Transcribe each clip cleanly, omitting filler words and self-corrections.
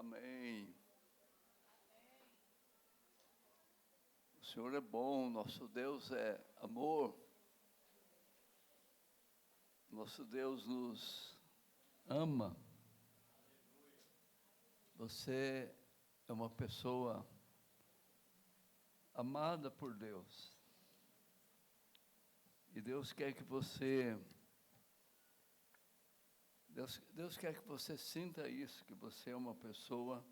Amém. O Senhor é bom, nosso Deus é amor. Nosso Deus nos ama. Você é uma pessoa amada por Deus. E Deus quer que você... Deus quer que você sinta isso, que você é uma pessoa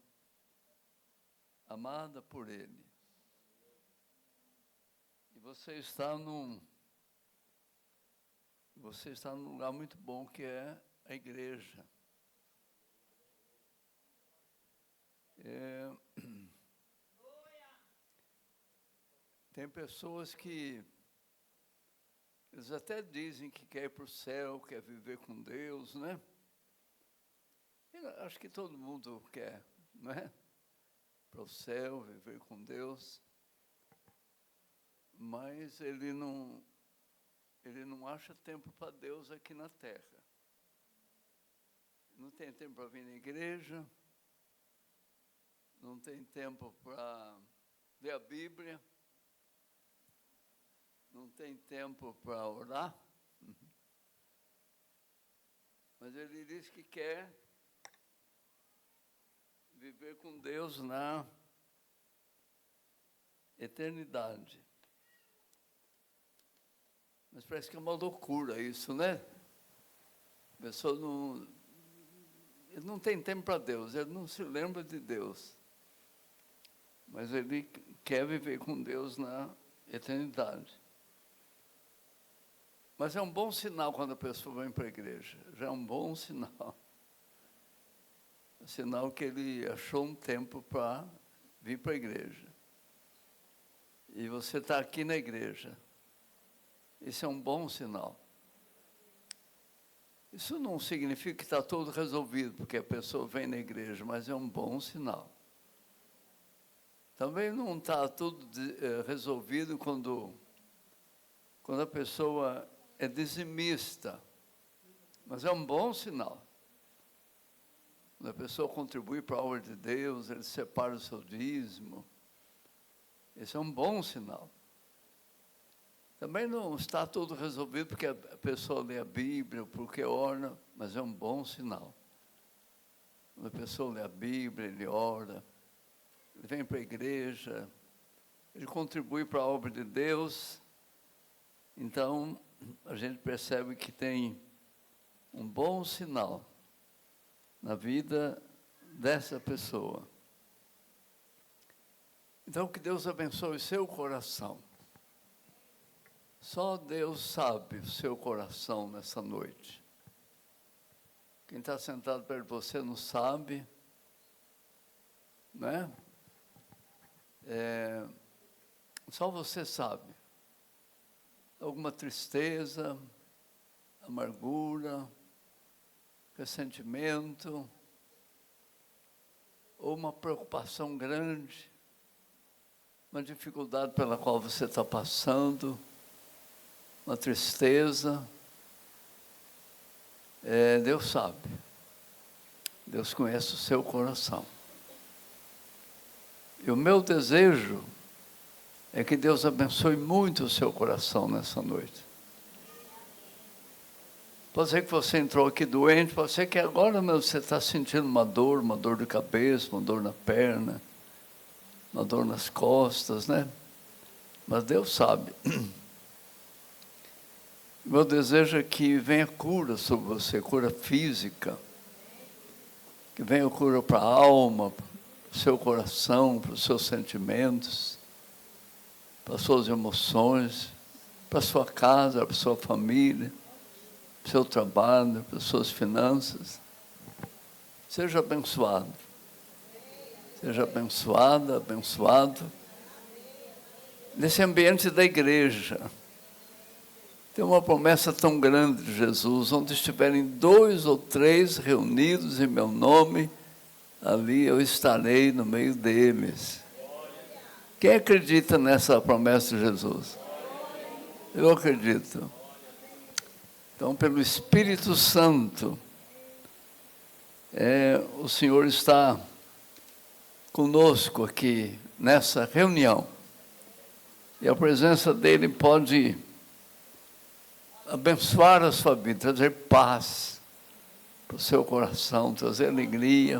amada por Ele. E você está num lugar muito bom, que é a igreja. Tem pessoas que eles até dizem que quer ir para o céu, quer viver com Deus, né? Eu acho que todo mundo quer, não é? Para o céu, viver com Deus. Mas ele não acha tempo para Deus aqui na terra. Não tem tempo para vir na igreja, não tem tempo para ler a Bíblia, não tem tempo para orar. Mas ele diz que quer viver com Deus na eternidade. Mas parece que é uma loucura isso, né? A pessoa ele não tem tempo para Deus, ele não se lembra de Deus. Mas ele quer viver com Deus na eternidade. Mas é um bom sinal quando a pessoa vem para a igreja. Já é um bom sinal. É um sinal que ele achou um tempo para vir para a igreja. E você está aqui na igreja. Isso é um bom sinal. Isso não significa que está tudo resolvido, porque a pessoa vem na igreja, mas é um bom sinal. Também não está tudo resolvido quando a pessoa é dizimista, mas é um bom sinal. Quando a pessoa contribui para a obra de Deus, ele separa o seu dízimo, esse é um bom sinal. Também não está tudo resolvido porque a pessoa lê a Bíblia, porque ora, mas é um bom sinal. Quando a pessoa lê a Bíblia, ele ora, ele vem para a igreja, ele contribui para a obra de Deus, então a gente percebe que tem um bom sinal na vida dessa pessoa. Então, que Deus abençoe o seu coração. Só Deus sabe o seu coração nessa noite. Quem está sentado perto de você não sabe, né? Só você sabe. Alguma tristeza, amargura, ressentimento, ou uma preocupação grande, uma dificuldade pela qual você está passando, uma tristeza. Deus sabe. Deus conhece o seu coração. E o meu desejo é que Deus abençoe muito o seu coração nessa noite. Pode ser que você entrou aqui doente, pode ser que agora mesmo você está sentindo uma dor de cabeça, uma dor na perna, uma dor nas costas, né? Mas Deus sabe. Meu desejo é que venha cura sobre você, cura física, que venha cura para a alma, para o seu coração, para os seus sentimentos, para as suas emoções, para a sua casa, para a sua família, para o seu trabalho, para as suas finanças. Seja abençoado. Seja abençoada, abençoado. Nesse ambiente da igreja, tem uma promessa tão grande de Jesus: onde estiverem 2 ou 3 reunidos em meu nome, ali eu estarei no meio deles. Quem acredita nessa promessa de Jesus? Eu acredito. Então, pelo Espírito Santo, o Senhor está conosco aqui nessa reunião. E a presença dele pode abençoar a sua vida, trazer paz para o seu coração, trazer alegria,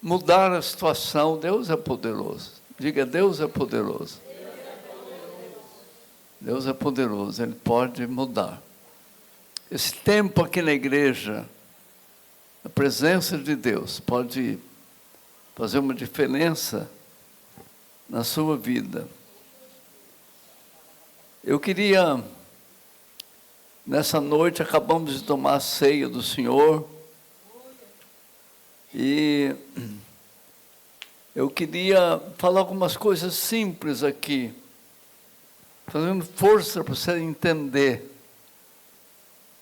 mudar a situação. Deus é poderoso. Diga, Deus é poderoso. Deus é poderoso, Ele pode mudar. Esse tempo aqui na igreja, a presença de Deus pode fazer uma diferença na sua vida. Eu queria, nessa noite, acabamos de tomar a ceia do Senhor, e eu queria falar algumas coisas simples aqui, fazendo força para você entender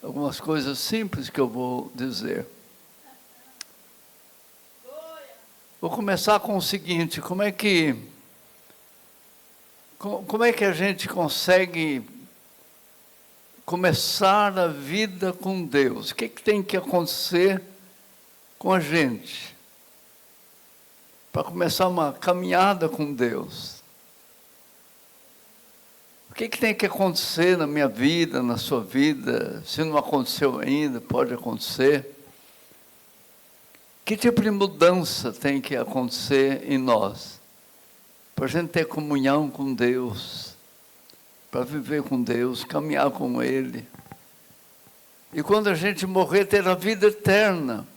algumas coisas simples que eu vou dizer. Vou começar com o seguinte: como é que a gente consegue começar a vida com Deus? O que tem que acontecer com a gente para começar uma caminhada com Deus? O que tem que acontecer na minha vida, na sua vida? Se não aconteceu ainda, pode acontecer. Que tipo de mudança tem que acontecer em nós? Para a gente ter comunhão com Deus, para viver com Deus, caminhar com Ele. E quando a gente morrer, ter a vida eterna.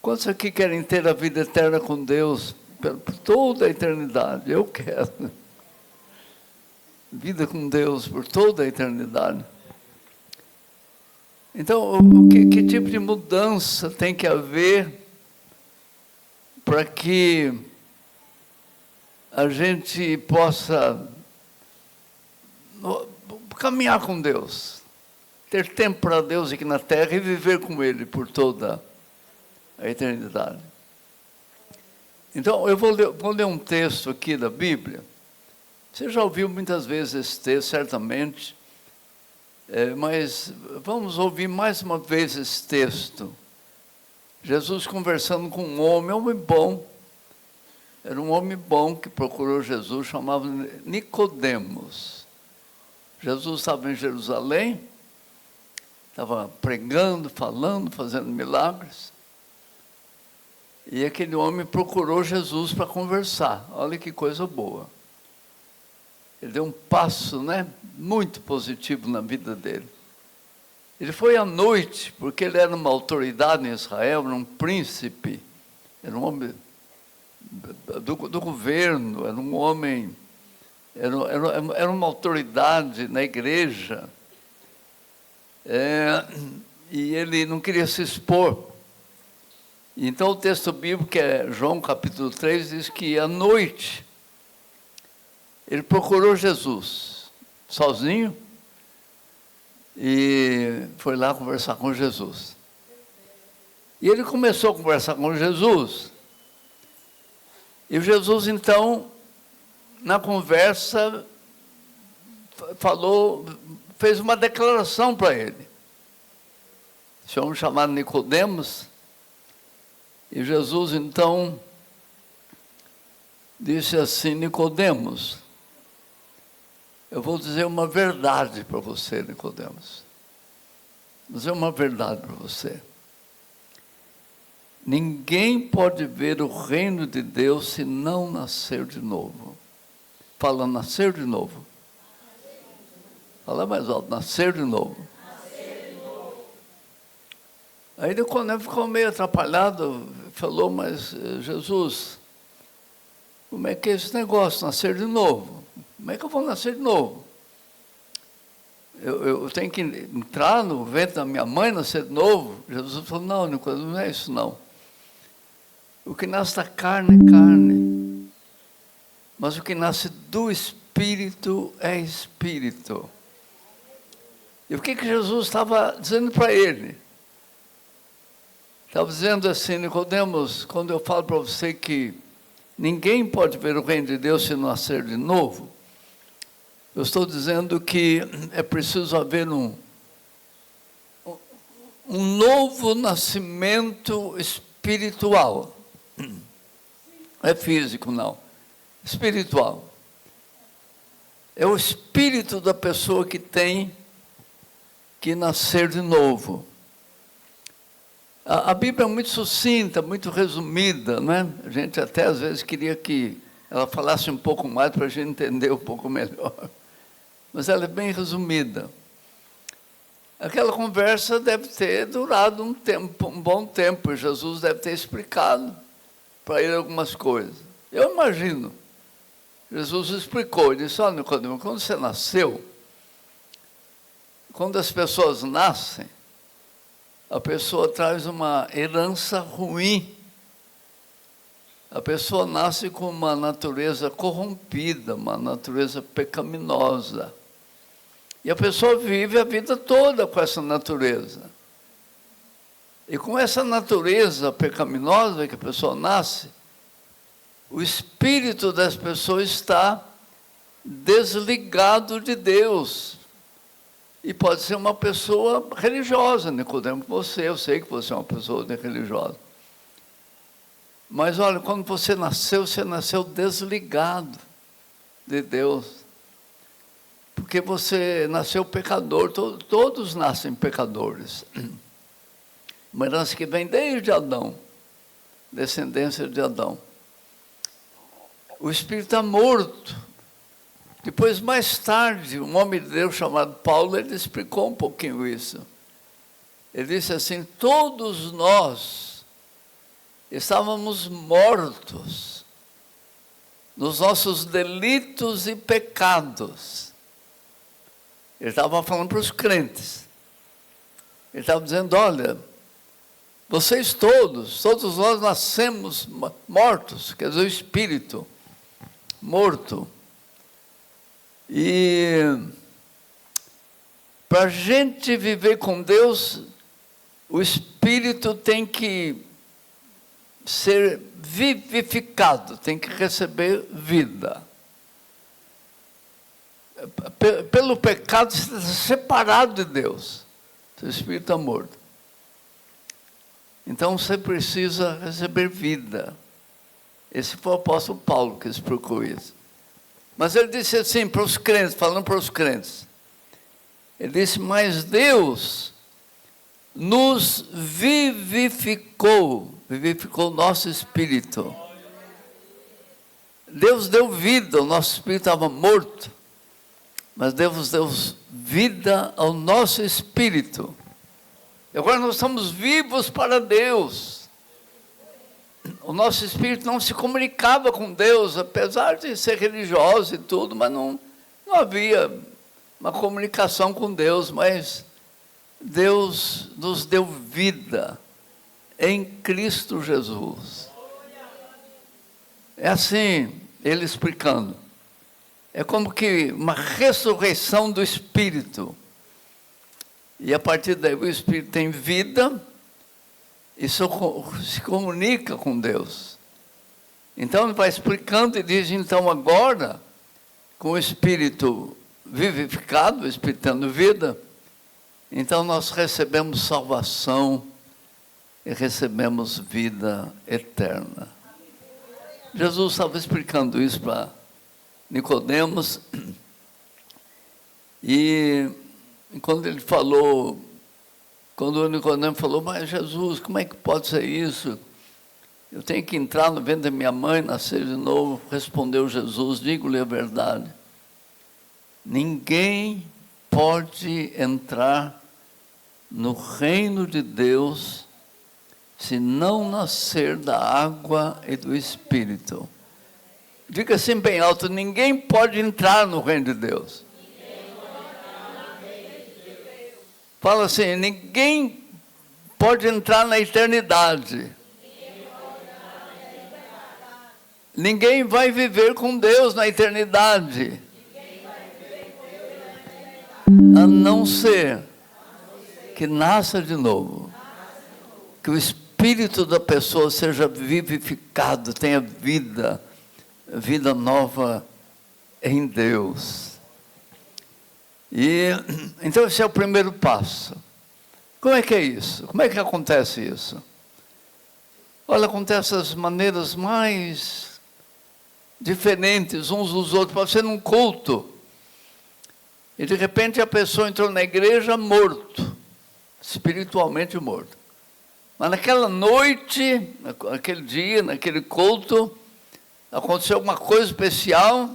Quantos aqui querem ter a vida eterna com Deus por toda a eternidade? Eu quero. Vida com Deus por toda a eternidade. Então, que tipo de mudança tem que haver para que a gente possa caminhar com Deus, ter tempo para Deus aqui na terra e viver com Ele por toda a eternidade? Então, eu vou ler um texto aqui da Bíblia. Você já ouviu muitas vezes esse texto, certamente, mas vamos ouvir mais uma vez esse texto. Jesus conversando com um homem bom. Era um homem bom que procurou Jesus, chamava Nicodemos. Jesus estava em Jerusalém, estava pregando, falando, fazendo milagres. E aquele homem procurou Jesus para conversar. Olha que coisa boa. Ele deu um passo, muito positivo na vida dele. Ele foi à noite, porque ele era uma autoridade em Israel, era um príncipe, era um homem do governo, era um homem, era uma autoridade na igreja. E ele não queria se expor. Então o texto bíblico, que é João capítulo 3, diz que à noite ele procurou Jesus, sozinho, e foi lá conversar com Jesus. E ele começou a conversar com Jesus, e Jesus, então, na conversa, fez uma declaração para ele. Esse homem chamado Nicodemos, e Jesus, então, disse assim: Nicodemos, eu vou dizer uma verdade para você, Nicodemos. Vou dizer uma verdade para você. Ninguém pode ver o reino de Deus se não nascer de novo. Fala, nascer de novo. Fala mais alto, nascer de novo. Aí ele ficou meio atrapalhado, falou: mas Jesus, como é que é esse negócio, nascer de novo? Como é que eu vou nascer de novo? Eu tenho que entrar no ventre da minha mãe, nascer de novo? Jesus falou: não, Nicodemo, não é isso não. O que nasce da carne é carne, mas o que nasce do Espírito é Espírito. E o que Jesus estava dizendo para ele? Estava dizendo assim: Nicodemos, quando eu falo para você que ninguém pode ver o reino de Deus se não nascer de novo, eu estou dizendo que é preciso haver um novo nascimento espiritual. Não é físico, não. Espiritual. É o espírito da pessoa que tem que nascer de novo. A Bíblia é muito sucinta, muito resumida, né? A gente até às vezes queria que ela falasse um pouco mais para a gente entender um pouco melhor. Mas ela é bem resumida. Aquela conversa deve ter durado um tempo, um bom tempo, e Jesus deve ter explicado para ele algumas coisas. Eu imagino. Jesus explicou, ele disse, olha, Nicodemo, quando você nasceu, quando as pessoas nascem, a pessoa traz uma herança ruim. A pessoa nasce com uma natureza corrompida, uma natureza pecaminosa. E a pessoa vive a vida toda com essa natureza. E com essa natureza pecaminosa que a pessoa nasce, o espírito das pessoas está desligado de Deus. E pode ser uma pessoa religiosa, Nicodemo, você, eu sei que você é uma pessoa religiosa. Mas olha, quando você nasceu desligado de Deus. Porque você nasceu pecador, todos nascem pecadores. Uma herança que vem desde Adão, descendência de Adão. O espírito está morto. Depois, mais tarde, um homem de Deus chamado Paulo, ele explicou um pouquinho isso. Ele disse assim, todos nós estávamos mortos nos nossos delitos e pecados. Ele estava falando para os crentes. Ele estava dizendo, olha, vocês todos nós nascemos mortos, quer dizer, o espírito morto. E para a gente viver com Deus, o espírito tem que ser vivificado, tem que receber vida. Pelo pecado, você está separado de Deus. Seu espírito está morto. Então, você precisa receber vida. Esse foi o apóstolo Paulo que explicou isso. Mas ele disse assim para os crentes, falando para os crentes. Ele disse, mas Deus nos vivificou o nosso espírito. Deus deu vida, o nosso espírito estava morto. Mas Deus deu vida ao nosso espírito. E agora nós estamos vivos para Deus. O nosso espírito não se comunicava com Deus, apesar de ser religioso e tudo, mas não havia uma comunicação com Deus, mas Deus nos deu vida em Cristo Jesus. É assim, ele explicando. É como que uma ressurreição do espírito. E a partir daí o espírito tem vida e se comunica com Deus. Então ele vai explicando e diz, então agora, com o espírito vivificado, o espírito tendo vida, então nós recebemos salvação e recebemos vida eterna. Jesus estava explicando isso para Nicodemos, e quando ele falou, quando o Nicodemo falou, mas Jesus, como é que pode ser isso? Eu tenho que entrar no ventre da minha mãe, nascer de novo. Respondeu Jesus, digo-lhe a verdade. Ninguém pode entrar no reino de Deus se não nascer da água e do Espírito. Diga assim bem alto, ninguém pode entrar no reino de Deus. Fala assim, ninguém pode entrar na eternidade. Ninguém vai viver com Deus na eternidade. A não ser que nasça de novo. Que o espírito da pessoa seja vivificado, tenha vida nova em Deus. E então esse é o primeiro passo. Como é que é isso? Como é que acontece isso? Olha, acontece das maneiras mais diferentes uns dos outros, pode ser num culto. E de repente a pessoa entrou na igreja morto, espiritualmente morto. Mas naquela noite, naquele dia, naquele culto, aconteceu alguma coisa especial.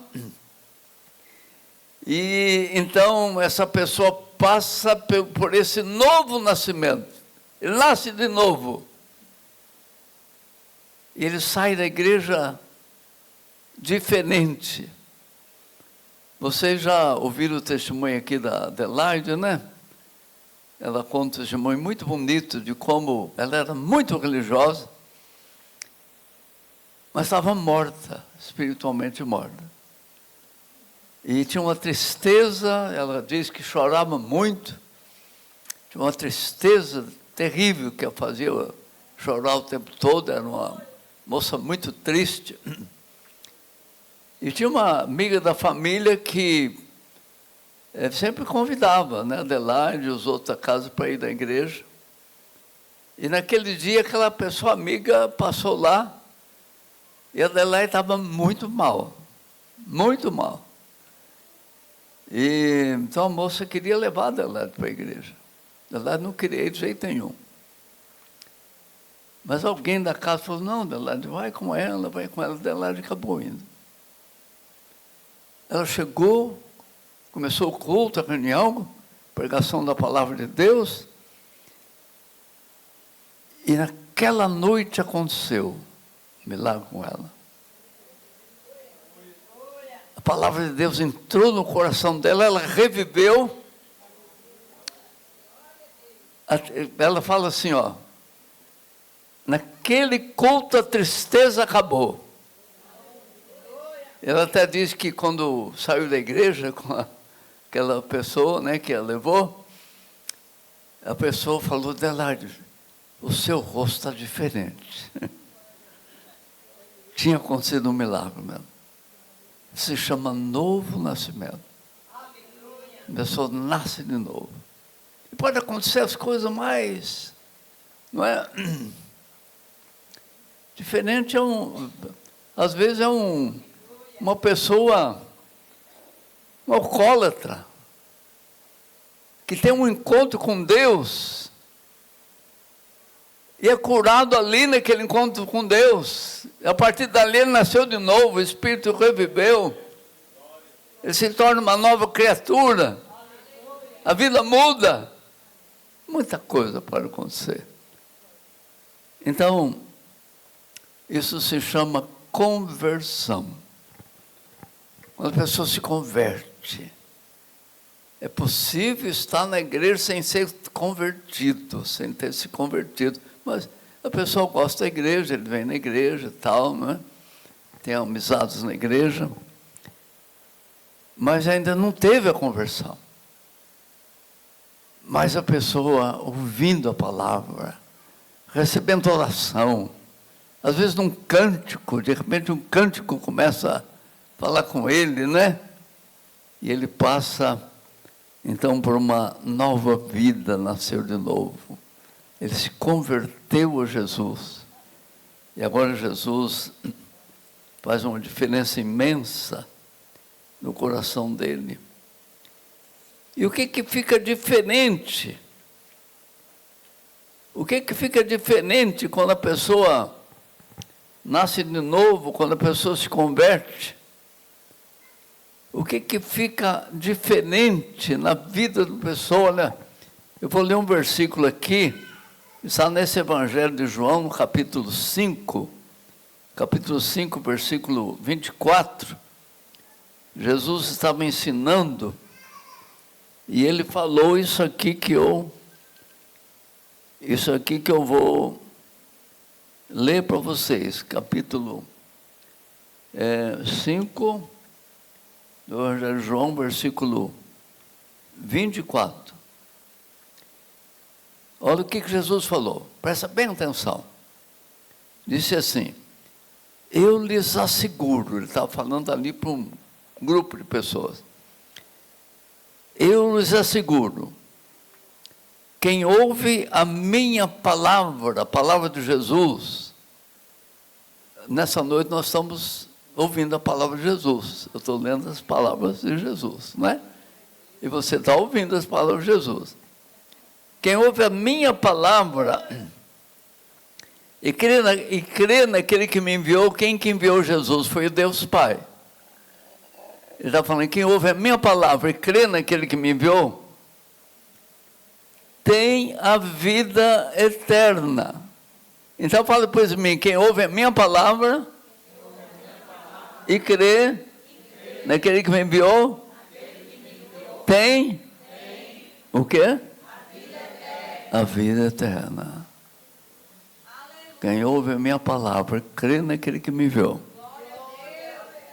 E então essa pessoa passa por esse novo nascimento. Ele nasce de novo. E ele sai da igreja diferente. Vocês já ouviram o testemunho aqui da Adelaide, né? Ela conta um testemunho muito bonito de como ela era muito religiosa, mas estava morta, espiritualmente morta. E tinha uma tristeza, ela diz que chorava muito, tinha uma tristeza terrível que a fazia chorar o tempo todo, era uma moça muito triste. E tinha uma amiga da família que sempre convidava, né, Adelaide e os outros a casa para ir na igreja. E naquele dia, aquela pessoa amiga passou lá, e a Adelaide estava muito mal, muito mal. E então a moça queria levar a Adelaide para a igreja. A Adelaide não queria ir de jeito nenhum. Mas alguém da casa falou, não, Adelaide, vai com ela, vai com ela. A Adelaide acabou indo. Ela chegou, começou o culto, a reunião, pregação da palavra de Deus. E naquela noite aconteceu um milagre com ela. A palavra de Deus entrou no coração dela, ela reviveu. Ela fala assim, ó, naquele culto a tristeza acabou. Ela até diz que quando saiu da igreja com aquela pessoa, né, que ela levou, a pessoa falou, Adelaide, o seu rosto está diferente. Tinha acontecido um milagre mesmo. Se chama novo nascimento. A pessoa nasce de novo. E pode acontecer as coisas mais, não é? Diferente às vezes uma pessoa, um alcoólatra, que tem um encontro com Deus, e é curado ali naquele encontro com Deus. A partir dali ele nasceu de novo, o Espírito reviveu, ele se torna uma nova criatura, a vida muda, muita coisa pode acontecer. Então, isso se chama conversão. Quando a pessoa se converte, é possível estar na igreja sem ser convertido, sem ter se convertido, mas a pessoa gosta da igreja, ele vem na igreja e tal, né? Tem amizades na igreja, mas ainda não teve a conversão. Mas a pessoa ouvindo a palavra, recebendo oração, às vezes num cântico, de repente um cântico começa a falar com ele, né? E ele passa, então, por uma nova vida, nasceu de novo. Ele se converteu a Jesus. E agora Jesus faz uma diferença imensa no coração dele. E o que fica diferente? O que fica diferente quando a pessoa nasce de novo, quando a pessoa se converte? O que fica diferente na vida da pessoa? Olha, eu vou ler um versículo aqui, está nesse Evangelho de João, no capítulo 5, versículo 24. Jesus estava ensinando, e ele falou isso aqui que eu vou ler para vocês, capítulo 5, do Evangelho de João, versículo 24. Olha o que Jesus falou, presta bem atenção. Disse assim, eu lhes asseguro, ele estava falando ali para um grupo de pessoas. Eu lhes asseguro, quem ouve a minha palavra, a palavra de Jesus, nessa noite nós estamos ouvindo a palavra de Jesus. Eu estou lendo as palavras de Jesus, não é? E você está ouvindo as palavras de Jesus. Quem ouve a minha palavra e crê naquele que me enviou, quem que enviou Jesus? Foi o Deus Pai. Ele está falando, quem ouve a minha palavra e crê naquele que me enviou, tem a vida eterna. Então fala depois de mim, quem ouve a minha palavra e crê naquele que me enviou, tem o quê? A vida eterna. Quem ouve a minha palavra e crê naquele que me enviou,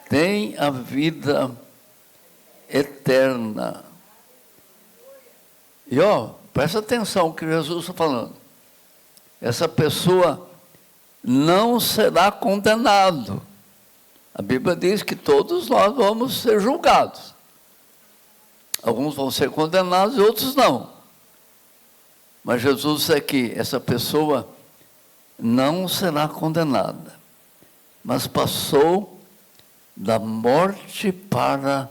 tem a vida eterna. E presta atenção no que Jesus está falando. Essa pessoa não será condenado. A Bíblia diz que todos nós vamos ser julgados. Alguns vão ser condenados e outros não. Mas Jesus diz que essa pessoa não será condenada, mas passou da morte para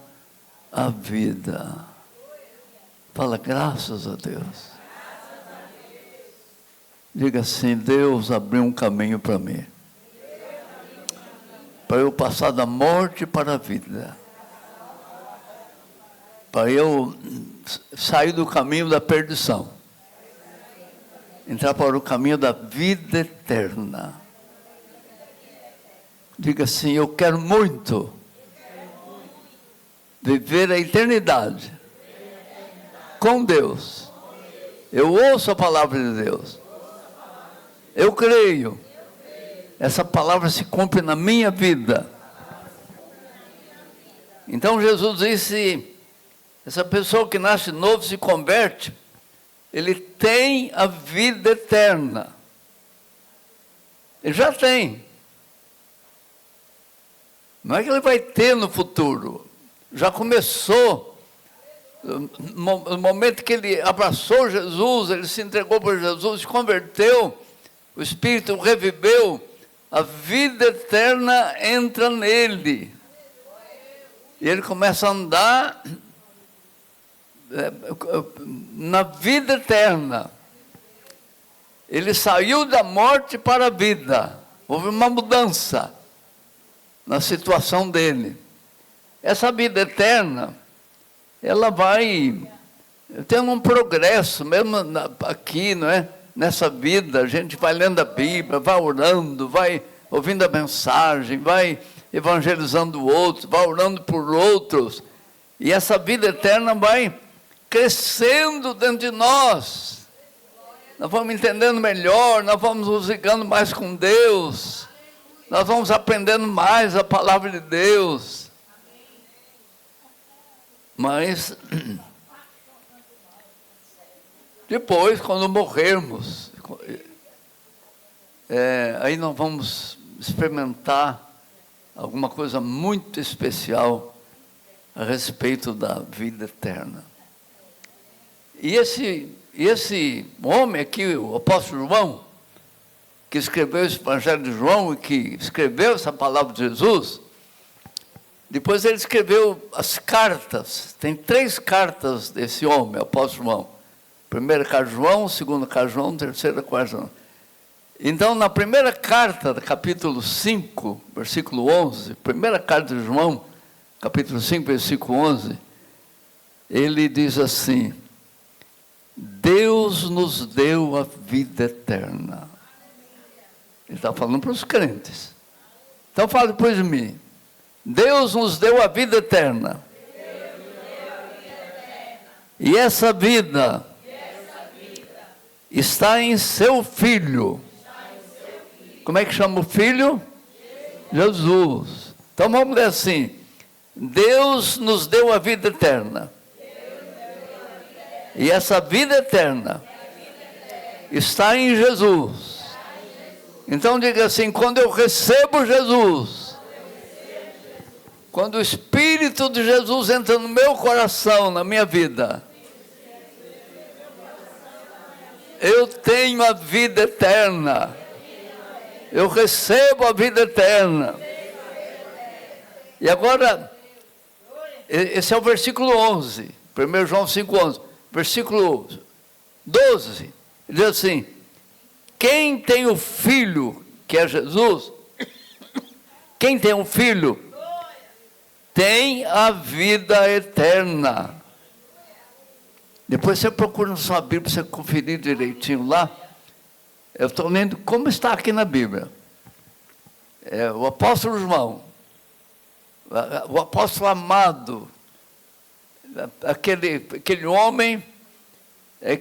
a vida. Fala, graças a Deus. Diga assim, Deus abriu um caminho para mim. Para eu passar da morte para a vida. Para eu sair do caminho da perdição. Entrar para o caminho da vida eterna. Diga assim, eu quero muito viver a eternidade com Deus. Eu ouço a palavra de Deus. Eu creio. Essa palavra se cumpre na minha vida. Então Jesus disse, essa pessoa que nasce novo se converte, ele tem a vida eterna. Ele já tem. Não é que ele vai ter no futuro. Já começou. No momento que ele abraçou Jesus, ele se entregou para Jesus, se converteu, o Espírito reviveu, a vida eterna entra nele. E ele começa a andar na vida eterna. Ele saiu da morte para a vida. Houve uma mudança na situação dele. Essa vida eterna, ela vai tendo um progresso, mesmo aqui, não é? Nessa vida, a gente vai lendo a Bíblia, vai orando, vai ouvindo a mensagem, vai evangelizando o outro, vai orando por outros. E essa vida eterna vai crescendo dentro de nós. Nós vamos entendendo melhor, nós vamos nos ligando mais com Deus. Nós vamos aprendendo mais a palavra de Deus. Mas depois, quando morrermos, aí nós vamos experimentar alguma coisa muito especial a respeito da vida eterna. E esse homem aqui, o apóstolo João, que escreveu esse Evangelho de João e que escreveu essa palavra de Jesus, depois ele escreveu as cartas. Tem 3 cartas desse homem, o apóstolo João. Primeira carta de João, segunda carta de João, terceira carta de João. Então, na primeira carta, capítulo 5, versículo 11, primeira carta de João, capítulo 5, versículo 11, ele diz assim, Deus nos deu a vida eterna. Ele está falando para os crentes. Então, fala depois de mim. Deus nos deu a vida eterna. E essa vida está em seu Filho. Como é que chama o Filho? Jesus. Então vamos ler assim. Deus nos deu a vida eterna. E essa vida eterna está em Jesus. Então diga assim, quando eu recebo Jesus, quando o Espírito de Jesus entra no meu coração, na minha vida, eu tenho a vida eterna. Eu recebo a vida eterna. E agora, esse é o versículo 11, 1 João 5,11. Versículo 12, ele diz assim: quem tem o Filho, que é Jesus, quem tem um Filho, tem a vida eterna. Depois você procura na sua Bíblia, você conferir direitinho lá. Eu estou lendo como está aqui na Bíblia. O apóstolo João, o apóstolo amado, aquele homem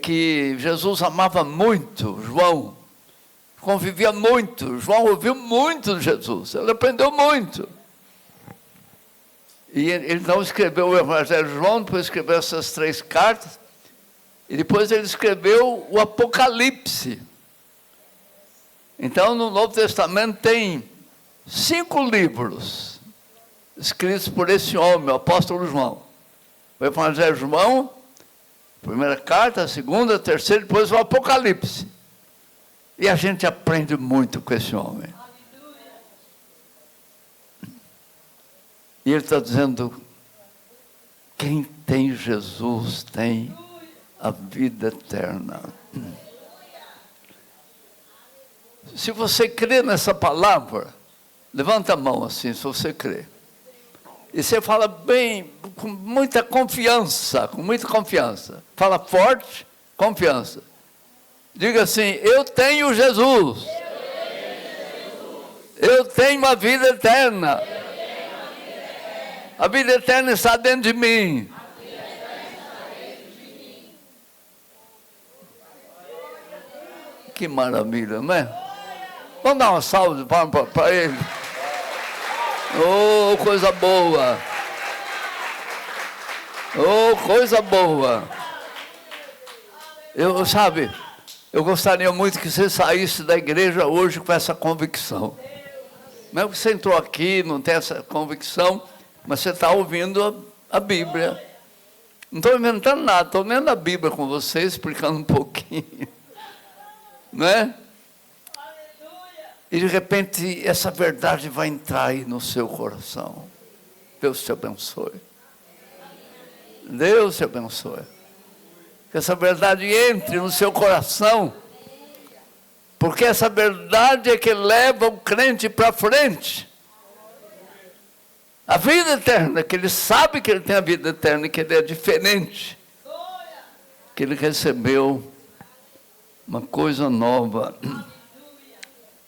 que Jesus amava muito, João, convivia muito. João ouviu muito de Jesus, ele aprendeu muito. E ele não escreveu o Evangelho de João, depois escreveu essas 3 cartas, e depois ele escreveu o Apocalipse. Então, no Novo Testamento tem 5 livros escritos por esse homem, o apóstolo João. O Evangelho de João, a primeira carta, a segunda, a terceira, depois o Apocalipse. E a gente aprende muito com esse homem. E ele está dizendo, quem tem Jesus tem a vida eterna. Se você crê nessa palavra, levanta a mão assim, se você crê. E você fala bem, com muita confiança, Fala forte, confiança. Diga assim, eu tenho Jesus. Eu tenho a vida eterna. A vida eterna está dentro de mim. Que maravilha, não é? Vamos dar uma salva de palmas para ele. Oh, coisa boa. Oh, coisa boa. Eu gostaria muito que você saísse da igreja hoje com essa convicção. Não é que você entrou aqui, não tem essa convicção, mas você está ouvindo a Bíblia. Não estou inventando nada, estou lendo a Bíblia com você, explicando um pouquinho. Não é? E de repente essa verdade vai entrar aí no seu coração. Deus te abençoe. Deus te abençoe. Que essa verdade entre no seu coração. Porque essa verdade é que leva o crente para frente. A vida eterna, que ele sabe que ele tem a vida eterna, que ele é diferente. Que ele recebeu uma coisa nova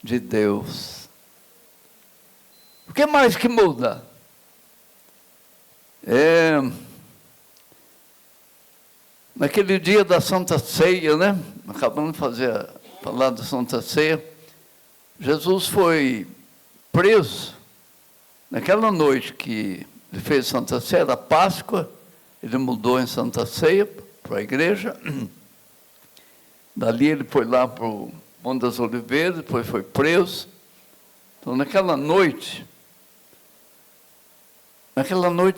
de Deus. O que mais que muda? Naquele dia da Santa Ceia, né? Acabamos de falar da Santa Ceia. Jesus foi preso. Naquela noite que ele fez Santa Ceia, da Páscoa, ele mudou em Santa Ceia para a igreja. Dali ele foi lá para o Monte das Oliveiras, depois foi preso. Então, naquela noite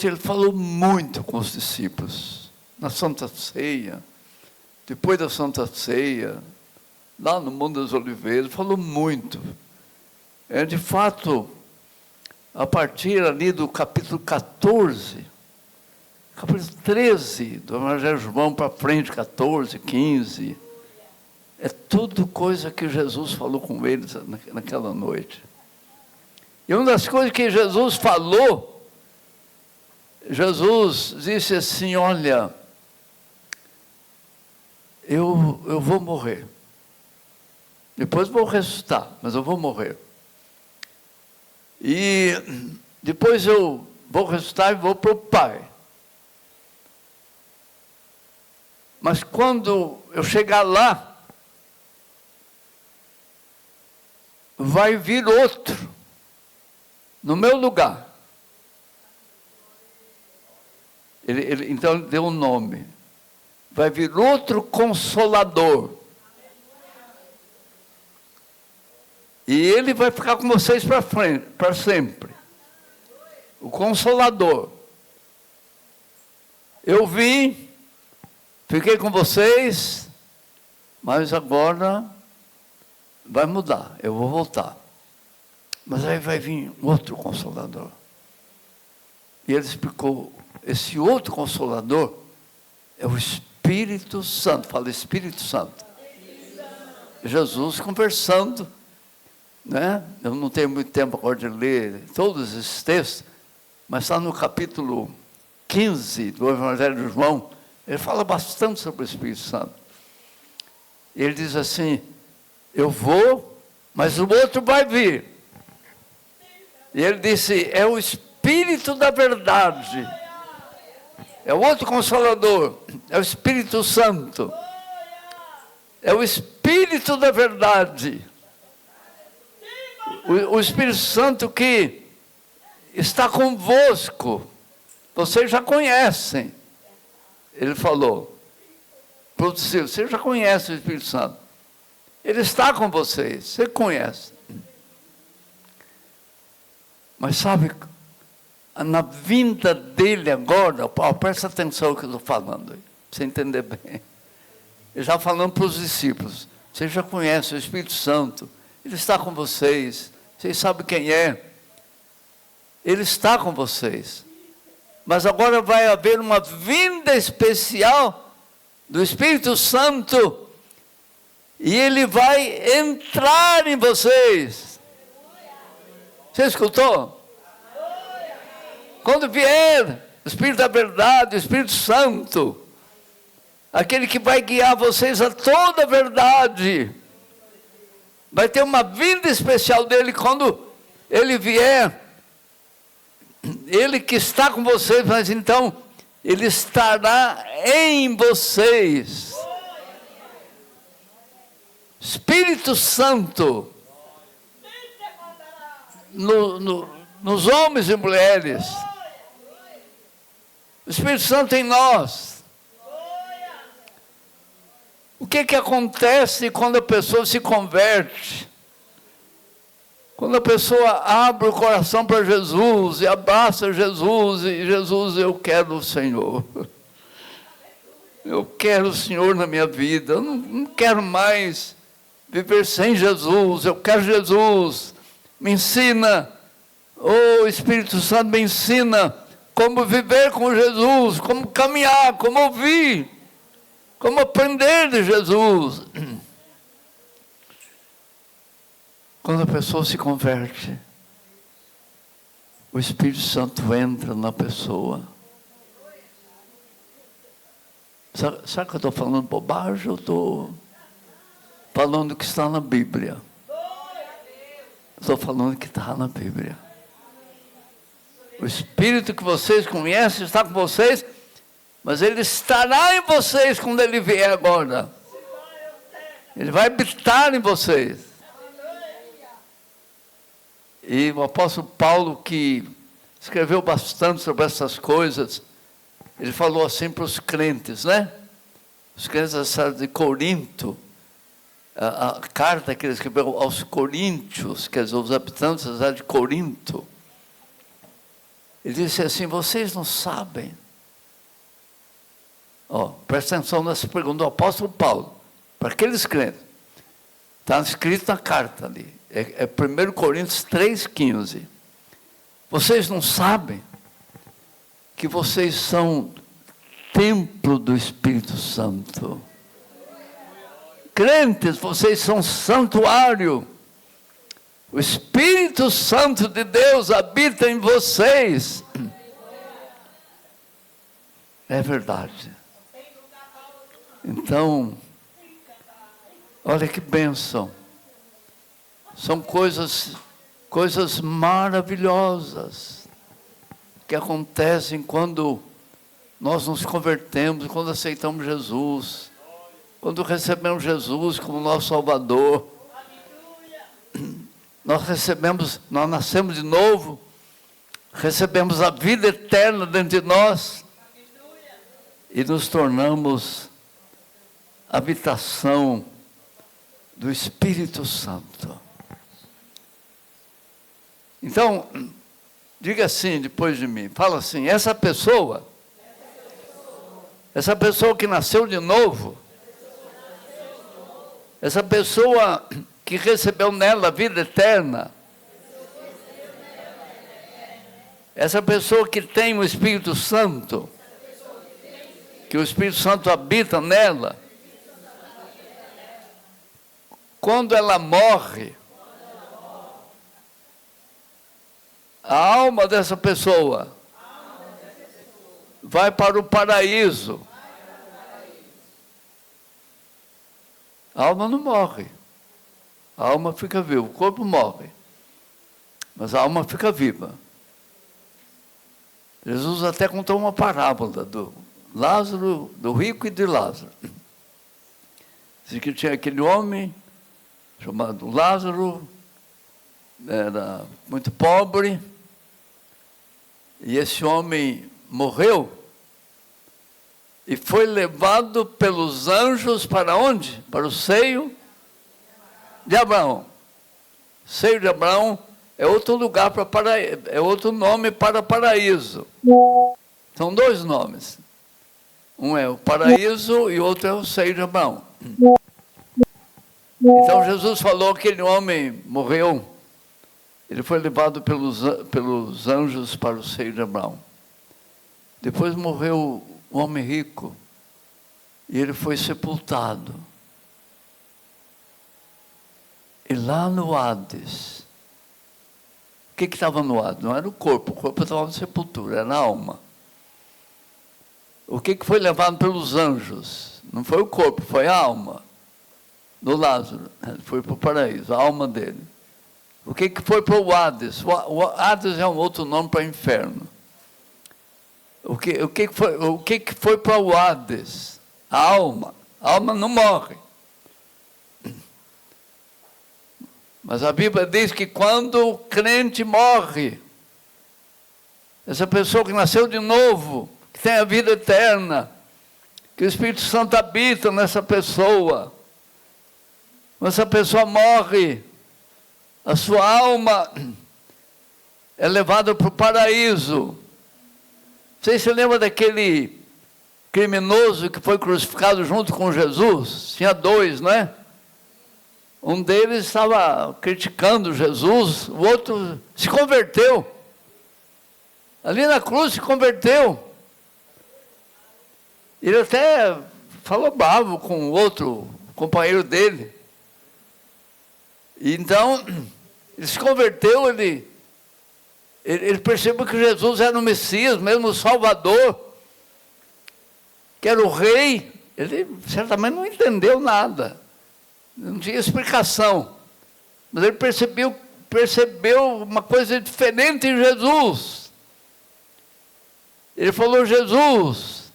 ele falou muito com os discípulos. Na Santa Ceia, depois da Santa Ceia, lá no Monte das Oliveiras, falou muito. De fato, a partir ali do capítulo 14, capítulo 13, do Evangelho de João para frente, 14, 15, é tudo coisa que Jesus falou com eles naquela noite. E uma das coisas que Jesus falou, Jesus disse assim, olha, eu vou morrer. Depois vou ressuscitar, mas eu vou morrer. E depois eu vou ressuscitar e vou para o Pai. Mas quando eu chegar lá, vai vir outro no meu lugar. Então ele deu um nome. Vai vir outro Consolador. E ele vai ficar com vocês para sempre. O Consolador. Eu vim, fiquei com vocês, mas agora vai mudar, eu vou voltar. Mas aí vai vir outro Consolador. E ele explicou, esse outro Consolador é o Espírito Santo. Fala, Espírito Santo. Jesus conversando, né? Eu não tenho muito tempo agora de ler todos esses textos, mas está no capítulo 15 do Evangelho de João, ele fala bastante sobre o Espírito Santo. Ele diz assim, eu vou, mas o outro vai vir. E ele disse, é o Espírito da verdade. É o outro Consolador, é o Espírito Santo. É o Espírito da verdade. O Espírito Santo que está convosco. Vocês já conhecem. Ele falou. Você já conhece o Espírito Santo. Ele está com vocês. Você conhece. Mas sabe, na vinda dele agora, presta atenção no que eu estou falando, para você entender bem. Ele já falando para os discípulos, vocês já conhecem o Espírito Santo, ele está com vocês, vocês sabem quem é, ele está com vocês. Mas agora vai haver uma vinda especial do Espírito Santo, e ele vai entrar em vocês. Você escutou? Quando vier o Espírito da verdade, o Espírito Santo, aquele que vai guiar vocês a toda a verdade, vai ter uma vinda especial dele quando ele vier, ele que está com vocês, mas então ele estará em vocês. Espírito Santo, nos homens e mulheres, o Espírito Santo em nós. O que acontece quando a pessoa se converte? Quando a pessoa abre o coração para Jesus, e abraça Jesus, e Jesus, eu quero o Senhor. Eu quero o Senhor na minha vida, eu não quero mais viver sem Jesus, eu quero Jesus. Me ensina, oh Espírito Santo, me ensina como viver com Jesus, como caminhar, como ouvir, como aprender de Jesus. Quando a pessoa se converte, o Espírito Santo entra na pessoa. Será que eu estou falando bobagem ou estou falando o que está na Bíblia? Estou falando que está na Bíblia. O Espírito que vocês conhecem está com vocês, mas ele estará em vocês quando ele vier agora. Ele vai habitar em vocês. E o apóstolo Paulo, que escreveu bastante sobre essas coisas, ele falou assim para os crentes, né? Os crentes da cidade de Corinto, a carta que ele escreveu aos coríntios, quer dizer, os habitantes da cidade de Corinto, ele disse assim, vocês não sabem, presta atenção nessa pergunta do apóstolo Paulo, para aqueles crentes, está escrito na carta ali, é 1 Coríntios 3,15, vocês não sabem que vocês são templo do Espírito Santo. Crentes, vocês são santuário. O Espírito Santo de Deus habita em vocês. É verdade. Então, olha que bênção. São coisas maravilhosas que acontecem quando nós nos convertemos, quando aceitamos Jesus, quando recebemos Jesus como nosso Salvador. Nós nascemos de novo, recebemos a vida eterna dentro de nós e nos tornamos habitação do Espírito Santo. Então, diga assim depois de mim, fala assim, essa pessoa que nasceu de novo, essa pessoa que recebeu nela a vida eterna, essa pessoa que tem o Espírito Santo, que o Espírito Santo habita nela, quando ela morre, a alma dessa pessoa vai para o paraíso. A alma não morre. A alma fica viva. O corpo morre. Mas a alma fica viva. Jesus até contou uma parábola do Lázaro, do rico e de Lázaro. Diz que tinha aquele homem chamado Lázaro, era muito pobre, e esse homem morreu e foi levado pelos anjos para onde? Para o seio de Abraão. Seio de Abraão é outro lugar para paraíso, é outro nome para paraíso. São dois nomes. Um é o paraíso e outro é o seio de Abraão. Então Jesus falou que aquele homem morreu. Ele foi levado pelos anjos para o seio de Abraão. Depois morreu o homem rico e ele foi sepultado. E lá no Hades, o que estava no Hades? Não era o corpo estava na sepultura, era a alma. O que foi levado pelos anjos? Não foi o corpo, foi a alma do Lázaro. Ele foi para o paraíso, a alma dele. O que foi para o Hades? O Hades é um outro nome para inferno. O que foi para o Hades? A alma. A alma não morre. Mas a Bíblia diz que quando o crente morre, essa pessoa que nasceu de novo, que tem a vida eterna, que o Espírito Santo habita nessa pessoa, quando essa pessoa morre, a sua alma é levada para o paraíso. Vocês se lembram daquele criminoso que foi crucificado junto com Jesus? Tinha dois, não é? Um deles estava criticando Jesus, o outro se converteu. Ali na cruz se converteu. Ele até falou bravo com o outro companheiro dele. Então, ele se converteu, ele percebeu que Jesus era o Messias, mesmo o Salvador, que era o rei. Ele certamente não entendeu nada, não tinha explicação, mas ele percebeu uma coisa diferente em Jesus. Ele falou: Jesus,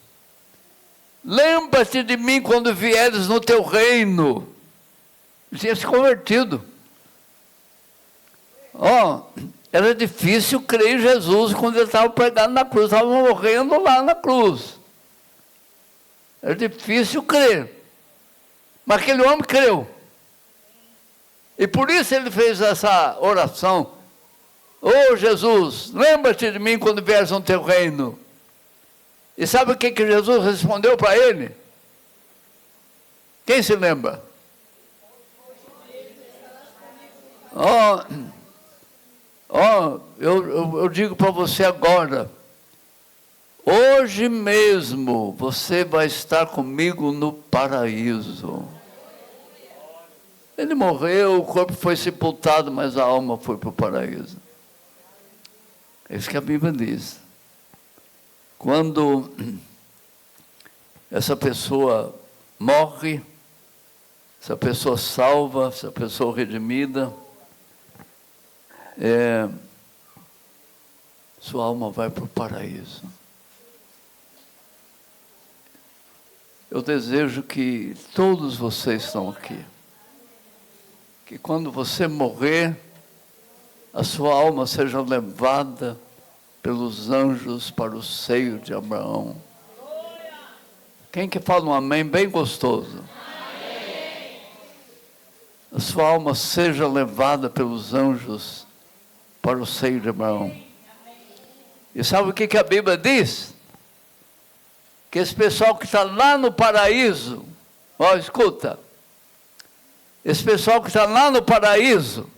lembra-te de mim quando vieres no teu reino. Ele tinha se convertido. Era difícil crer em Jesus quando ele estava pregando na cruz, estava morrendo lá na cruz. Era difícil crer. Mas aquele homem creu. E por isso ele fez essa oração: ô Jesus, lembra-te de mim quando vieres no teu reino. E sabe o que Jesus respondeu para ele? Quem se lembra? Eu digo para você agora, hoje mesmo você vai estar comigo no paraíso. Ele morreu, o corpo foi sepultado, mas a alma foi para o paraíso. É isso que a Bíblia diz. Quando essa pessoa morre, essa pessoa salva, essa pessoa redimida, sua alma vai para o paraíso. Eu desejo que todos vocês estão aqui, que quando você morrer, a sua alma seja levada pelos anjos para o seio de Abraão. Quem que fala um amém bem gostoso? Amém. A sua alma seja levada pelos anjos para o seio de Abraão. E sabe o que a Bíblia diz? Que esse pessoal que está lá no paraíso, escuta, esse pessoal que está lá no paraíso,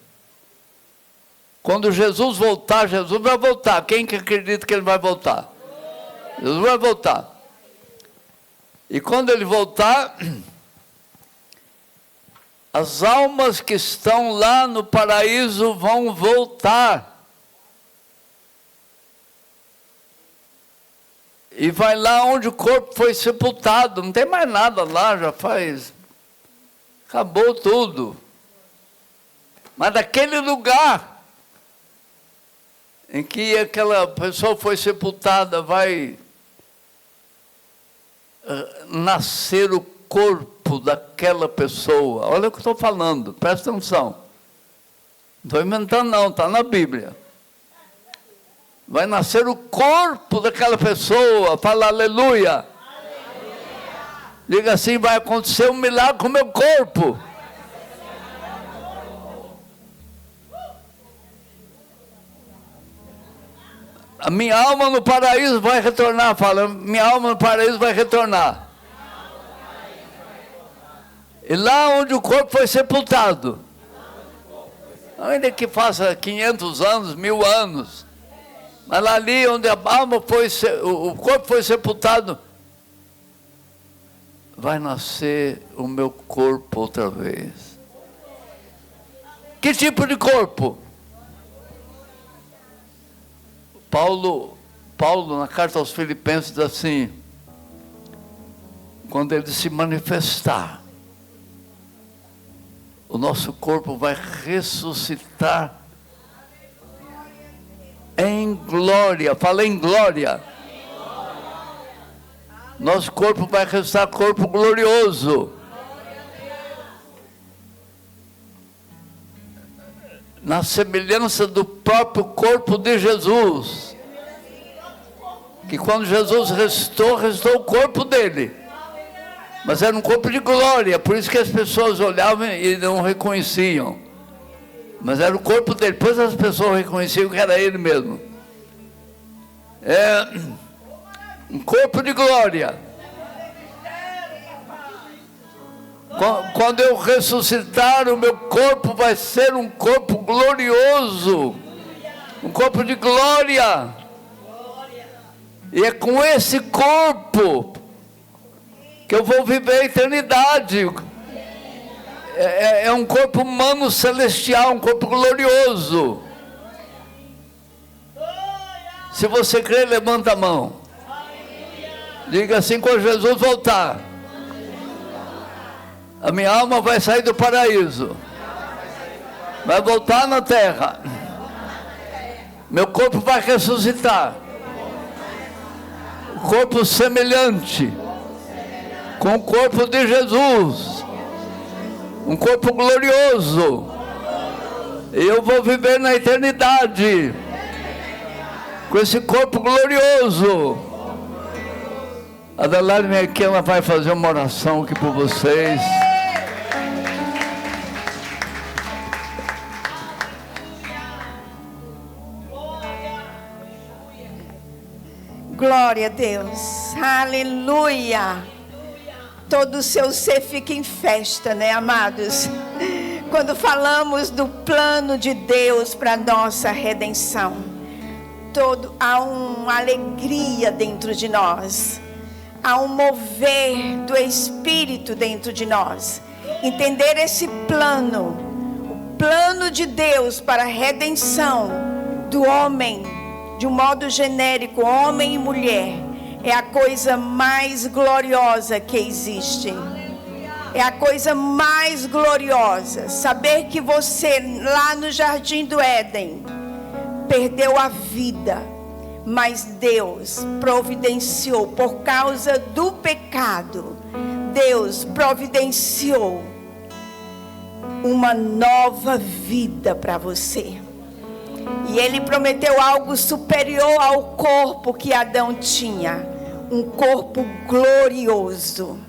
Quando Jesus voltar, Jesus vai voltar. Quem que acredita que ele vai voltar? Jesus vai voltar. E quando ele voltar, as almas que estão lá no paraíso vão voltar. E vai lá onde o corpo foi sepultado. Não tem mais nada lá, já faz. Acabou tudo. Mas daquele lugar em que aquela pessoa foi sepultada, vai nascer o corpo daquela pessoa. Olha o que eu estou falando, presta atenção. Não estou inventando não, está na Bíblia. Vai nascer o corpo daquela pessoa. Fala aleluia. Aleluia. Diga assim, vai acontecer um milagre com o meu corpo. A minha alma no paraíso vai retornar. Fala, minha alma no paraíso vai retornar. E lá onde o corpo foi sepultado, ainda que faça 500 anos, 1000 anos, mas lá ali onde a alma foi, o corpo foi sepultado, vai nascer o meu corpo outra vez. Que tipo de corpo? Paulo na carta aos Filipenses diz assim, quando ele se manifestar, o nosso corpo vai ressuscitar em glória. Fala em glória. Nosso corpo vai ressuscitar corpo glorioso. Na semelhança do próprio corpo de Jesus. Que quando Jesus restou o corpo dele. Mas era um corpo de glória, por isso que as pessoas olhavam e não reconheciam. Mas era o corpo dele, depois as pessoas reconheciam que era ele mesmo. É um corpo de glória. Quando eu ressuscitar, o meu corpo vai ser um corpo glorioso. Um corpo de glória. E é com esse corpo que eu vou viver a eternidade. É um corpo humano celestial, um corpo glorioso. Se você crê, levanta a mão. Diga assim, quando Jesus voltar, a minha alma vai sair do paraíso, vai voltar na terra, meu corpo vai ressuscitar, o corpo semelhante com o corpo de Jesus, um corpo glorioso, e eu vou viver na eternidade com esse corpo glorioso. Adelaide vem aqui, ela vai fazer uma oração aqui por vocês. Glória a Deus, aleluia. Todo o seu ser fica em festa, né, amados? Quando falamos do plano de Deus para nossa redenção, há uma alegria dentro de nós, há um mover do Espírito dentro de nós. Entender esse plano, o plano de Deus para a redenção do homem, de um modo genérico, homem e mulher, é a coisa mais gloriosa que existe. É a coisa mais gloriosa. Saber que você, lá no Jardim do Éden, perdeu a vida, mas Deus providenciou, por causa do pecado, Deus providenciou uma nova vida para você. E Ele prometeu algo superior ao corpo que Adão tinha. Um corpo glorioso.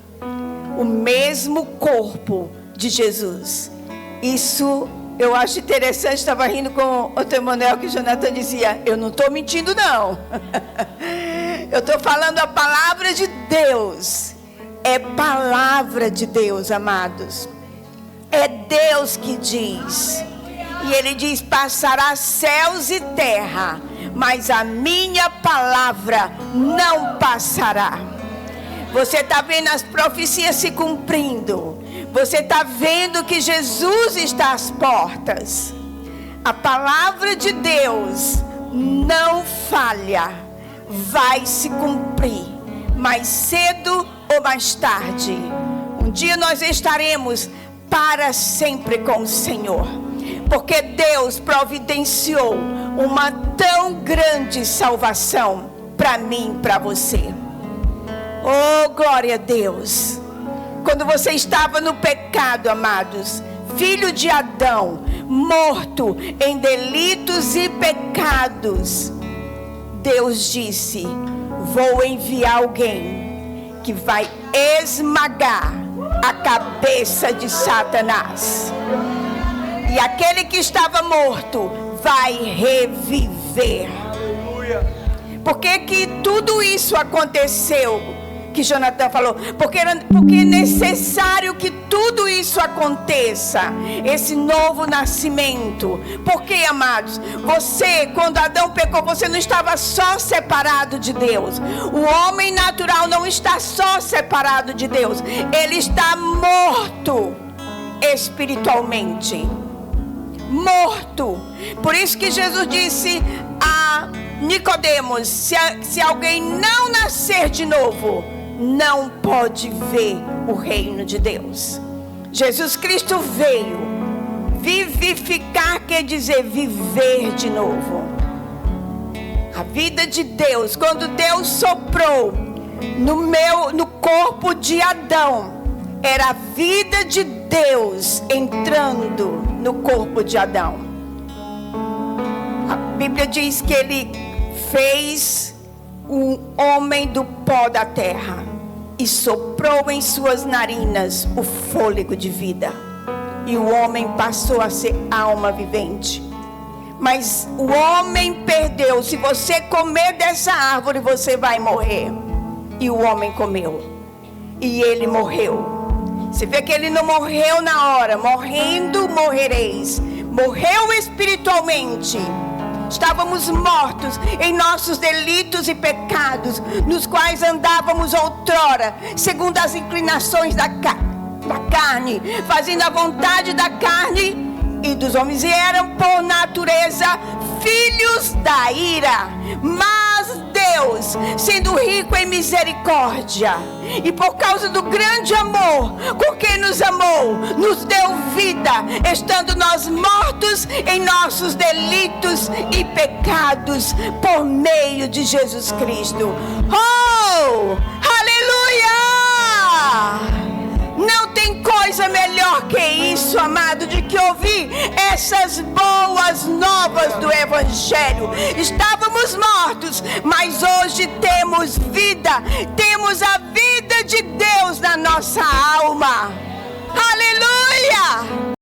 O mesmo corpo de Jesus. Isso eu acho interessante. Estava rindo com o Emanuel, que o Jonathan dizia, eu não estou mentindo não. Eu estou falando a palavra de Deus. É palavra de Deus, amados. É Deus que diz. E ele diz: passará céus e terra, mas a minha palavra não passará. Você está vendo as profecias se cumprindo. Você está vendo que Jesus está às portas. A palavra de Deus não falha, vai se cumprir, mais cedo ou mais tarde. Um dia nós estaremos para sempre com o Senhor, porque Deus providenciou uma tão grande salvação para mim e para você. Oh, glória a Deus! Quando você estava no pecado, amados, filho de Adão, morto em delitos e pecados, Deus disse: vou enviar alguém que vai esmagar a cabeça de Satanás. E aquele que estava morto vai reviver. Por que tudo isso aconteceu? Que Jonathan falou, porque é necessário que tudo isso aconteça, esse novo nascimento. Porque, amados, você, quando Adão pecou, você não estava só separado de Deus. O homem natural não está só separado de Deus, ele está morto espiritualmente, morto. Por isso que Jesus disse a Nicodemos: se alguém não nascer de novo, não pode ver o reino de Deus. Jesus Cristo veio vivificar, quer dizer viver de novo. A vida de Deus, quando Deus soprou no corpo de Adão, era a vida de Deus entrando no corpo de Adão. A Bíblia diz que ele fez o homem do pó da terra e soprou em suas narinas o fôlego de vida, e o homem passou a ser alma vivente. Mas o homem perdeu. Se você comer dessa árvore, você vai morrer. E o homem comeu, e ele morreu. Você vê que ele não morreu na hora. Morrendo morrereis. Morreu espiritualmente. Estávamos mortos em nossos delitos e pecados, nos quais andávamos outrora, segundo as inclinações da carne, fazendo a vontade da carne e dos homens, e eram por natureza filhos da ira. Mas Deus, sendo rico em misericórdia, e por causa do grande amor com que nos amou, nos deu vida, estando nós mortos em nossos delitos e pecados, por meio de Jesus Cristo. Oh, aleluia! Não tem coisa melhor que isso, amado, de que ouvir essas boas novas do Evangelho. Estávamos mortos, mas hoje temos vida. Temos a vida de Deus na nossa alma. Aleluia!